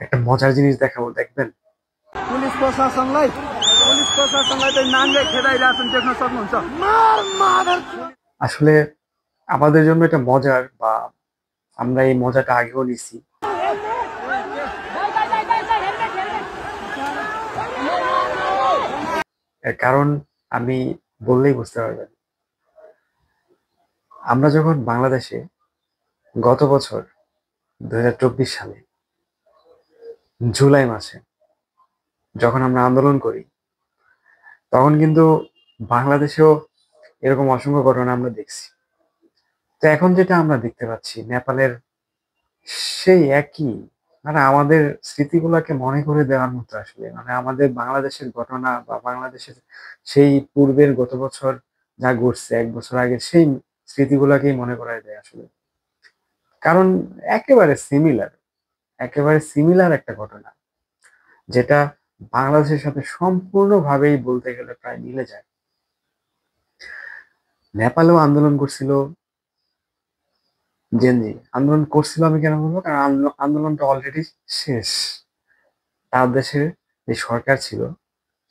একটা মজার জিনিস দেখাবো, দেখবেন? पुलिस प्रशासनलाई चाहिँ नाङ्गे खेदाइरहेछन् देख्न सक्नुहुन्छ। আসলে আমাদের জন্য এটা মজার, বা আমরা এই মজাটা আগেও নিছি। এর কারণ আমি বললেই বুঝতে পারবেন। আমরা যখন বাংলাদেশে গত বছর 2024 সালে জুলাই মাসে যখন আমরা আন্দোলন করি, তখন কিন্তু বাংলাদেশেও এরকম অসংখ্য ঘটনা আমরা দেখছি। তো এখন যেটা আমরা দেখতে পাচ্ছি, নেপালের সেই একই, মানে আমাদের স্মৃতিগুলোকে মনে করে দেওয়ার মতো। আসলে মানে আমাদের বাংলাদেশের ঘটনা বা বাংলাদেশের সেই পূর্বের গত বছর যা ঘটছে, 1 বছর আগে, সেই স্মৃতিগুলাকেই মনে করায় দেয় আসলে। কারণ একেবারে সিমিলার, একেবারে সিমিলার একটা ঘটনা, যেটা বাংলাদেশের সাথে সম্পূর্ণভাবেই বলতে গেলে প্রায় মিলে যায়। নেপালেও আন্দোলন করছিল জেনজি, আন্দোলন করছিল। আমি কেন বলবো? কারণ আন্দোলনটা অলরেডি শেষ। তার দেশের যে সরকার ছিল,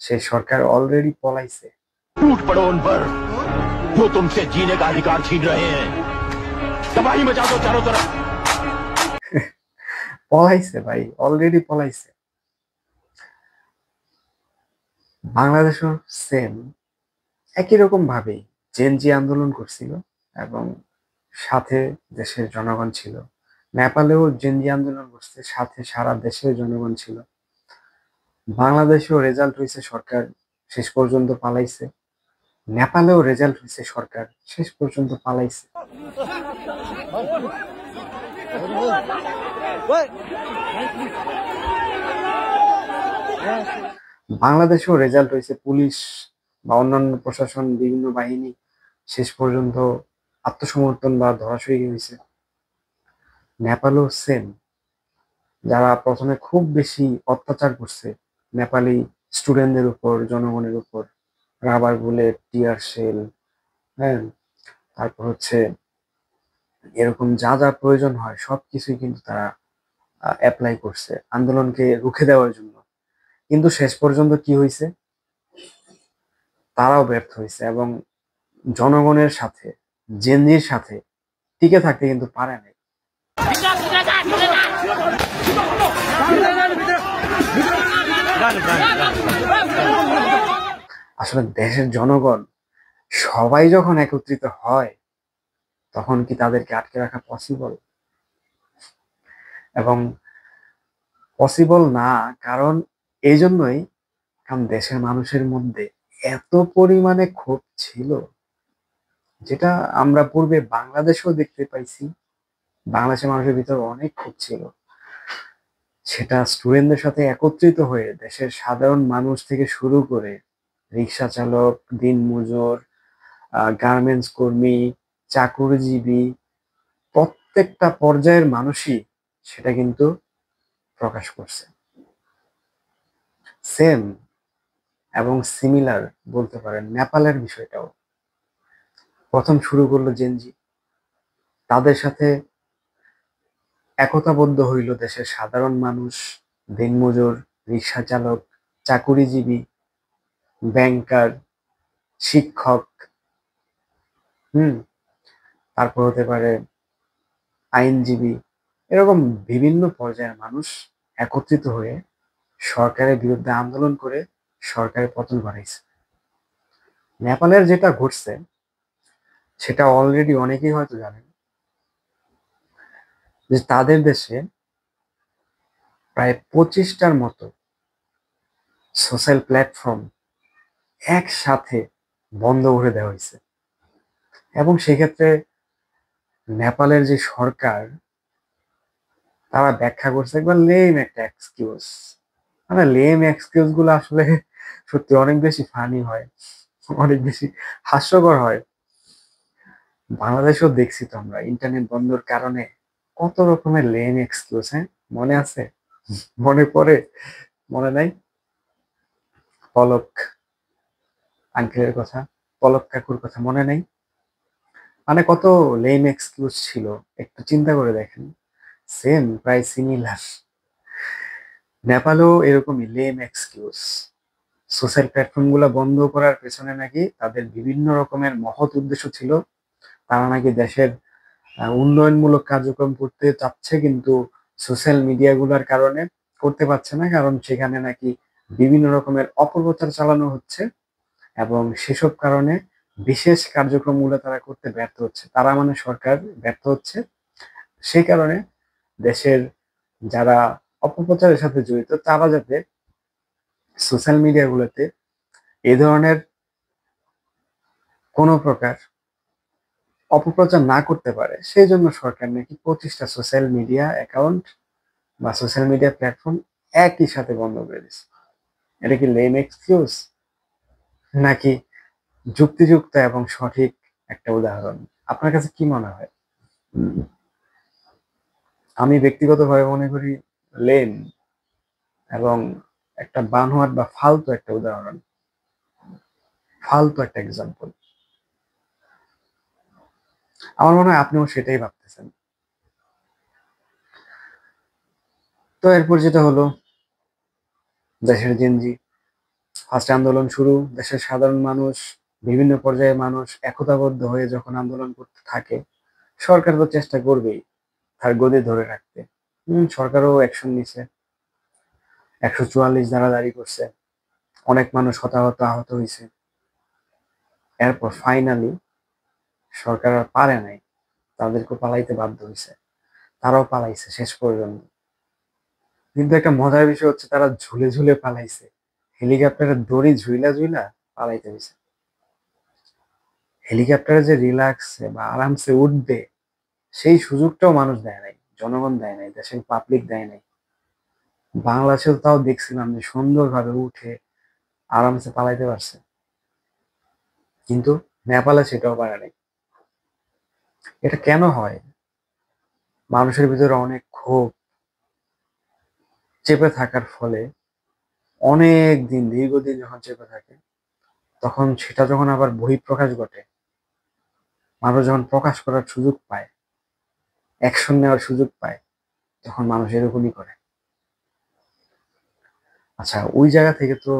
সেই সরকার অলরেডি পলাইছে। टूट पड़ो उन पर, वो तुमसे जीने का अधिकार छीन रहे हैं। तबाही मचा दो चारों तरफ। পলাইছে ভাই, অলরেডি পলাইছে। বাংলাদেশও সেম একই রকম ভাবেই জেনজি আন্দোলন করছিল, এবং সাথে দেশের জনগণ ছিল। নেপালেও জেনজি আন্দোলন করছে, সাথে সারা দেশের জনগণ ছিল। বাংলাদেশেও রেজাল্ট হয়েছে, সরকার শেষ পর্যন্ত পালাইছে। নেপালেও রেজাল্ট হয়েছে, সরকার শেষ পর্যন্ত পালাইছে। বাংলাদেশেও রেজাল্ট হয়েছে, পুলিশ বা অন্যান্য প্রশাসন, বিভিন্ন বাহিনী শেষ পর্যন্ত আত্মসমর্পণ বা ধরাশয়ী হয়েছে। নেপালও সেম, যারা প্রথমে খুব বেশি অত্যাচার করছে নেপালি স্টুডেন্টদের উপর, জনগণের উপর, রাবার বুলেট, টিয়ার শেল, হ্যাঁ, তারপর হচ্ছে এরকম যা যা প্রয়োজন হয় সবকিছুই কিন্তু তারা অ্যাপ্লাই করছে আন্দোলনকে রুখে দেওয়ার জন্য। কিন্তু শেষ পর্যন্ত কি হয়েছে? তারাও ব্যর্থ হয়েছে, এবং জনগণের সাথে, জেনজির সাথে টিকে থাকতে কিন্তু পারে নাই। আসলে দেশের জনগণ সবাই যখন একত্রিত হয়, তখন কি তাদেরকে আটকে রাখা পসিবল? এবং পসিবল না, কারণ এই জন্যই, কারণ দেশের মানুষের মধ্যে এত পরিমাণে ক্ষোভ ছিল, যেটা আমরা পূর্বে বাংলাদেশেও দেখতে পাইছি। বাংলাদেশের মানুষের ভিতরে অনেক ক্ষোভ ছিল, সেটা স্টুডেন্টদের সাথে একত্রিত হয়ে দেশের সাধারণ মানুষ থেকে শুরু করে রিক্সা চালক, দিনমজুর, গার্মেন্টস কর্মী, চাকুরিজীবী, প্রত্যেকটা পর্যায়ের মানুষই সেটা কিন্তু প্রকাশ করছে। সেম এবং সিমিলার বলতে পারেন নেপালের বিষয়টাও। প্রথম শুরু করলো জেনজি, তাদের সাথে একতাবদ্ধ হইল দেশের সাধারণ মানুষ, দিনমজুর, রিক্সা চালক, চাকুরিজীবী, ব্যাংকার, শিক্ষক, হুম, তারপর হতে পারে আইনজীবী, এরকম বিভিন্ন পর্যায়ের মানুষ একত্রিত হয়ে সরকারের বিরুদ্ধে আন্দোলন করে সরকারের পতন ঘটাইছে। নেপালের যেটা ঘটছে সেটা অলরেডি অনেকেই হয়তো জানেন, যে তাদের দেশে প্রায় 25টার মতো সোশ্যাল প্ল্যাটফর্ম একসাথে বন্ধ করে দেওয়া হয়েছে। এবং সেক্ষেত্রে নেপালের যে সরকার, তারা ব্যাখ্যা করছে একবার লেম একটা এক্সকিউজ। মানে লেম এক্সকিউজ গুলো আসলে সত্যি অনেক বেশি ফানি হয়, অনেক বেশি হাস্যকর হয়। বাংলাদেশেও দেখছি তো আমরা, ইন্টারনেট বন্ধের কারণে কত রকমের লেম এক্সকিউজ। হ্যাঁ, মনে আছে? মনে পড়ে? মনে নাই? পলক আঙ্কেলের কথা, পলক কাকুর কথা মনে নাই? মানে কত লেম এক্সকিউজ ছিল, একটু চিন্তা করে দেখেন। সেম, প্রায় সিমিলার। নেপালেও এরকমই লেম এক্সকিউজ। সোশ্যাল প্ল্যাটফর্ম গুলা বন্ধ করার পেছনে নাকি তাদের বিভিন্ন রকমের মহৎ উদ্দেশ্য ছিল। তারা নাকি দেশের উন্নয়নমূলক কার্যক্রম করতে চাচ্ছে, কিন্তু সোশ্যাল মিডিয়া গুলার কারণে করতে পারছে না, কারণ সেখানে নাকি বিভিন্ন রকমের অপপ্রচার চালানো হচ্ছে এবং সেসব কারণে বিশেষ কার্যক্রমগুলো তারা করতে ব্যর্থ হচ্ছে। তারা মানে সরকার ব্যর্থ হচ্ছে। সেই কারণে দেশের যারা অপপ্রচারের সাথে জড়িত তারা যাতে সোশ্যাল মিডিয়া গুলোতে এই ধরনের কোনো প্রকার অপপ্রচার না করতে পারে, সেই জন্য সরকার নাকি 25টা সোশ্যাল মিডিয়া অ্যাকাউন্ট বা সোশ্যাল মিডিয়া প্ল্যাটফর্ম একই সাথে বন্ধ করে দিচ্ছে। এটা কি লেম এক্সকিউজ নাকি যুক্তিযুক্ত এবং সঠিক একটা উদাহরণ? আপনার কাছে কি মনে হয়? আমি ব্যক্তিগতভাবে মনে করি লেম এবং একটা বানোয়াট বা ফালতু একটা উদাহরণ, ফালতু একটা এক্সাম্পল। আমার মনে হয় আপনিও সেটাই ভাবতেছেন। তো এরপর যেটা হলো, দেশের জেনজি ফার্স্ট আন্দোলন শুরু। দেশের সাধারণ মানুষ, বিভিন্ন পর্যায়ের মানুষ একতাবদ্ধ হয়ে যখন আন্দোলন করতে থাকে, সরকার তো চেষ্টা করবেই তার গদি ধরে রাখতে। সরকারও অ্যাকশন নিছে, 144 ধারা জারি করছে, অনেক মানুষ হতাহত আহত হয়েছে। এরপর ফাইনালি সরকার আর পারে নাই, তাদেরকে পালাইতে বাধ্য হয়েছে, তারাও পালাইছে শেষ পর্যন্ত। কিন্তু একটা মজার বিষয় হচ্ছে তারা ঝুলে ঝুলে পালাইছে, হেলিকপ্টারের দড়ি ঝুইলা ঝুইলা পালাইতে হয়েছে। হেলিকপ্টারে যে রিল্যাক্সে বা আরামসে উঠবে সেই সুযোগটাও মানুষ দেয় নাই, জনগণ দেয় নাই, দেশের পাবলিক দেয় নাই। বাংলাদেশে তাও দেখছিলাম যে সুন্দরভাবে উঠে আরামসে পালাইতে পারছে, কিন্তু নেপালে সেটাও পারে নাই। এটা কেন হয়? মানুষের ভিতরে অনেক ক্ষোভ চেপে থাকার ফলে, অনেক দিন দীর্ঘদিন যখন চেপে থাকে, তখন সেটা যখন আবার বহিঃপ্রকাশ ঘটে, মানুষ যখন প্রকাশ করার সুযোগ পায়, অ্যাকশন নেওয়ার সুযোগ পায়, তখন মানুষ এরকমই করে। আচ্ছা, ওই জায়গা থেকে তো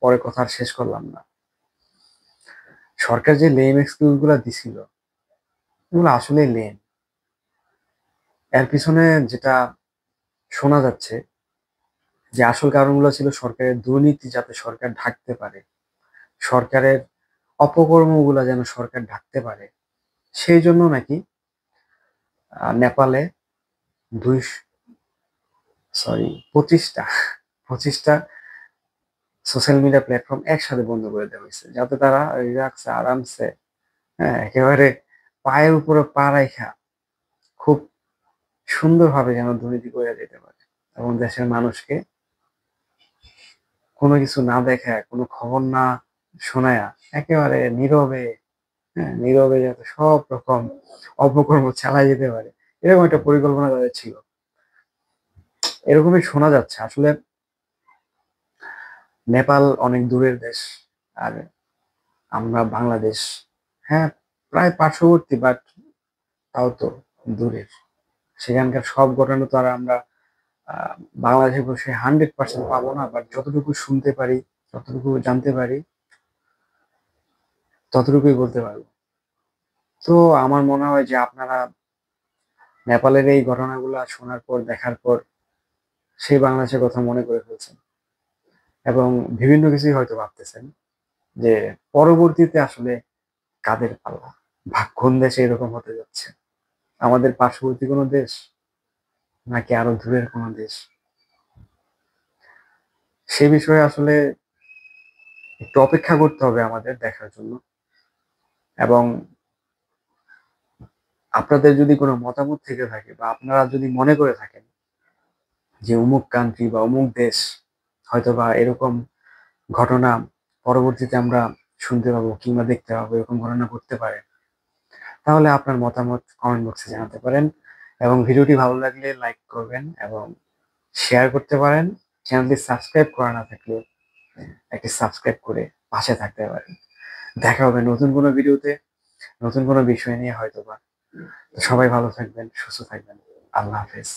পরে কথা আর শেষ করলাম না। সরকার যে লেম এক্সকিউজ গুলা দিছিল, এগুলো আসলে লেম। এর পিছনে যেটা শোনা যাচ্ছে যে আসল কারণগুলো ছিল সরকারের দুর্নীতি, যাতে সরকার ঢাকতে পারে, সরকারের অপকর্মগুলা যেন সরকার ঢাকতে পারে। সেই জন্য নাকি নেপালে দুই 25টা 25টা সোশ্যাল মিডিয়া প্ল্যাটফর্ম একসাথে বন্ধ করে দেওয়া হয়েছে, যাতে তারা রিল্যাক্সে আরামসে, হ্যাঁ, একেবারে পায়ের উপরে পা রাইখা খুব সুন্দরভাবে যেন দুর্নীতি করে যেতে পারে এবং দেশের মানুষকে কোনো কিছু না দেখায়, কোনো খবর না শোনায়া একেবারে নীরবে, হ্যাঁ, নীরবে যাতে সব রকম অপকর্ম চালাই যেতে পারে, এরকম একটা পরিকল্পনা তাদের ছিল। এরকমই শোনা যাচ্ছে। আসলে নেপাল অনেক দূরের দেশ, আর আমরা বাংলাদেশ, হ্যাঁ, প্রায় পার্শ্ববর্তী, বাট তাও তো দূরের। সেখানকার সব ঘটনা তো আর আমরা আহ, বাংলাদেশে বসে 100% পাবো না, বাট যতটুকু শুনতে পারি, যতটুকু জানতে পারি, ততটুকুই বলতে পারবো। তো আমার মনে হয় যে আপনারা নেপালের এই ঘটনাগুলো শোনার পর, দেখার পর সেই বাংলাদেশের কথা মনে করে ফেলছেন এবং বিভিন্ন কিছুই হয়তো ভাবতেছেন যে পরবর্তীতে আসলে কাদের পাল্লা, বা কোন দেশে এরকম হতে যাচ্ছে, আমাদের পার্শ্ববর্তী কোনো দেশ নাকি আরো দূরের কোনো দেশ। সে বিষয়ে আসলে একটু অপেক্ষা করতে হবে আমাদের দেখার জন্য। এবং আপনাদের যদি কোনো মতামত থেকে থাকে বা আপনারা যদি মনে করে থাকেন যে অমুক কান্ট্রি বা অমুক দেশ হয়তো বা এরকম ঘটনা পরবর্তীতে আমরা শুনতে পাবো কিংবা দেখতে পাবো, এরকম ঘটনা ঘটতে পারে, তাহলে আপনার মতামত কমেন্ট বক্সে জানাতে পারেন। এবং ভিডিওটি ভালো লাগলে লাইক করবেন এবং শেয়ার করতে পারেন। চ্যানেলটি সাবস্ক্রাইব করা না থাকলে একটি সাবস্ক্রাইব করে পাশে থাকতে পারেন। দেখা হবে নতুন কোনো ভিডিওতে, নতুন কোনো বিষয় নিয়ে হয়তোবা। তো সবাই ভালো থাকবেন, সুস্থ থাকবেন। আল্লাহ হাফেজ।